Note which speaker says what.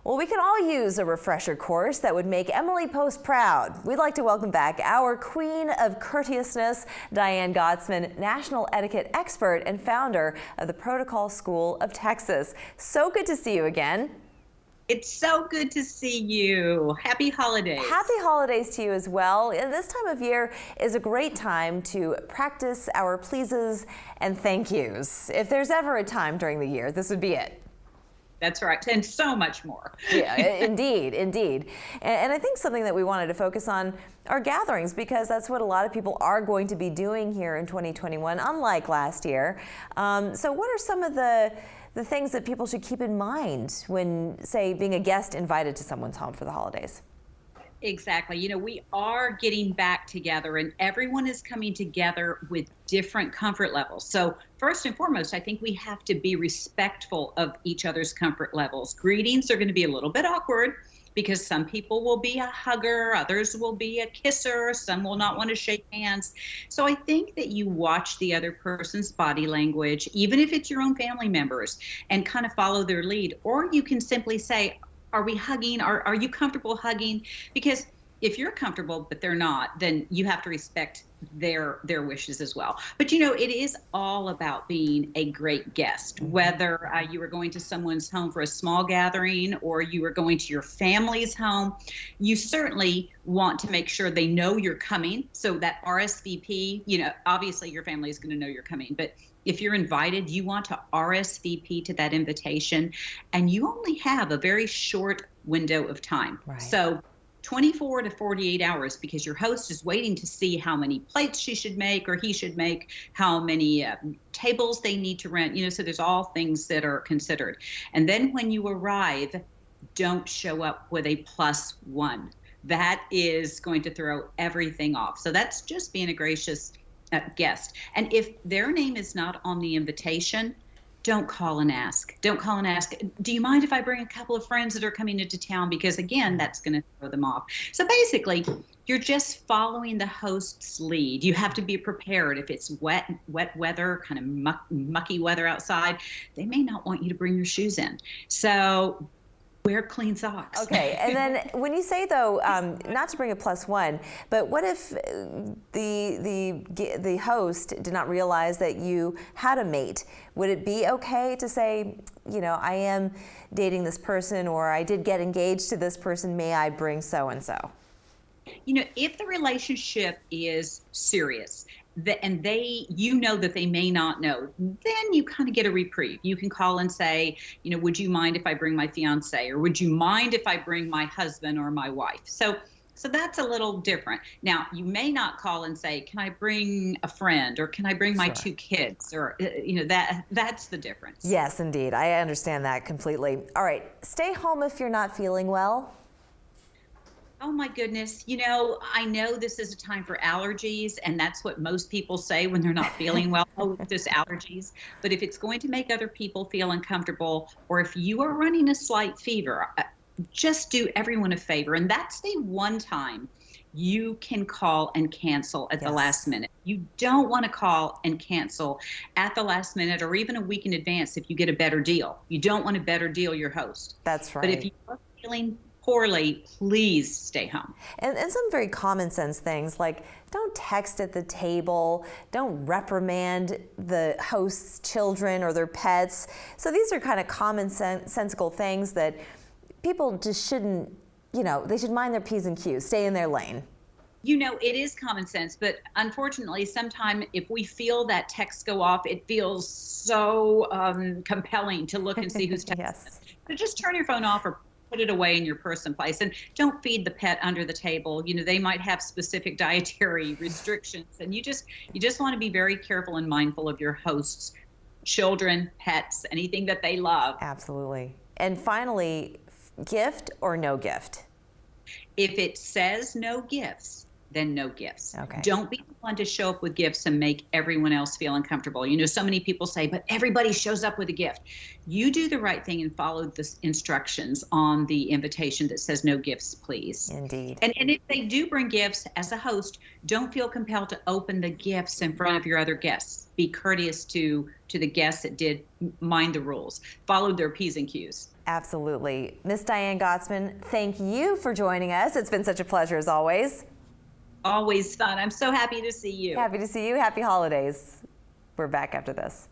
Speaker 1: Well, we can all use a refresher course that would make Emily Post proud. We'd like to welcome back our Queen of Courteousness, Diane Gottsman, national etiquette expert and founder of the Protocol School of Texas. So good to see you again.
Speaker 2: It's so good to see you. Happy holidays.
Speaker 1: Happy holidays to you as well. And this time of year is a great time to practice our pleases and thank yous. If there's ever a time during the year, this would be it.
Speaker 2: That's right, and so much more.
Speaker 1: Yeah, indeed, indeed. And I think something that we wanted to focus on are gatherings, because that's what a lot of people are going to be doing here in 2021, unlike last year. So what are some of the things that people should keep in mind when, say, being a guest invited to someone's home for the holidays?
Speaker 2: Exactly. You know, we are getting back together and everyone is coming together with different comfort levels. So first and foremost, I think we have to be respectful of each other's comfort levels. Greetings are going to be a little bit awkward because some people will be a hugger, others will be a kisser, some will not want to shake hands. So I think that you watch the other person's body language, even if it's your own family members, and kind of follow their lead. Or you can simply say, are we hugging? Are you comfortable hugging? Because if you're comfortable but they're not, then you have to respect their wishes as well. But you know, it is all about being a great guest. Whether you are going to someone's home for a small gathering or you are going to your family's home, you certainly want to make sure they know you're coming. So that RSVP, you know, obviously your family is going to know you're coming, but if you're invited, you want to RSVP to that invitation, and you only have a very short window of time.
Speaker 1: Right.
Speaker 2: So 24 to 48 hours, because your host is waiting to see how many plates she should make or he should make, how many tables they need to rent, you know, so there's all things that are considered. And then when you arrive, don't show up with a +1. That is going to throw everything off. So that's just being a gracious guest. And if their name is not on the invitation, don't call and ask. Don't call and ask, do you mind if I bring a couple of friends that are coming into town? Because again, that's going to throw them off. So basically, you're just following the host's lead. You have to be prepared. If it's wet weather, kind of mucky weather outside, they may not want you to bring your shoes in. So wear clean socks.
Speaker 1: Okay, and then when you say, though, not to bring a +1, but what if the host did not realize that you had a mate? Would it be okay to say, you know, I am dating this person, or I did get engaged to this person, may I bring so-and-so?
Speaker 2: You know, if the relationship is serious, and you know that they may not know, then you kind of get a reprieve. You can call and say, you know, would you mind if I bring my fiance, or would you mind if I bring my husband or my wife? So that's a little different. Now, you may not call and say, can I bring a friend, or can I bring my 2 kids, or you know, that's the difference.
Speaker 1: Yes, indeed. I understand that completely. All right, stay home if you're not feeling well.
Speaker 2: Oh my goodness. You know, I know this is a time for allergies, and that's what most people say when they're not feeling well. Oh, it's just allergies. But if it's going to make other people feel uncomfortable, or if you are running a slight fever, just do everyone a favor. And that's the one time you can call and cancel at the last minute. You don't want to call and cancel at the last minute, or even a week in advance if you get a better deal. You don't want to better deal your host.
Speaker 1: That's right.
Speaker 2: But if you are feeling poorly, please stay home.
Speaker 1: And some very common sense things, like don't text at the table, don't reprimand the host's children or their pets. So these are kind of sensical things that people just shouldn't, you know, they should mind their P's and Q's, stay in their lane.
Speaker 2: You know, it is common sense, but unfortunately, sometimes if we feel that text go off, it feels so compelling to look and see who's texting.
Speaker 1: Yes.
Speaker 2: So just turn your phone off or put it away in your purse someplace, and don't feed the pet under the table. You know, they might have specific dietary restrictions, and you just want to be very careful and mindful of your host's children, pets, anything that they love.
Speaker 1: Absolutely. And finally, gift or no gift?
Speaker 2: If it says no gifts, then no gifts.
Speaker 1: Okay.
Speaker 2: Don't be the one to show up with gifts and make everyone else feel uncomfortable. You know, so many people say, but everybody shows up with a gift. You do the right thing and follow the instructions on the invitation that says no gifts, please.
Speaker 1: Indeed.
Speaker 2: And if they do bring gifts, as a host, don't feel compelled to open the gifts in front of your other guests. Be courteous to the guests that did mind the rules, follow their P's and Q's.
Speaker 1: Absolutely. Miss Diane Gottsman, thank you for joining us. It's been such a pleasure as always.
Speaker 2: Always fun. I'm so happy to see you.
Speaker 1: Happy to see you. Happy holidays. We're back after this.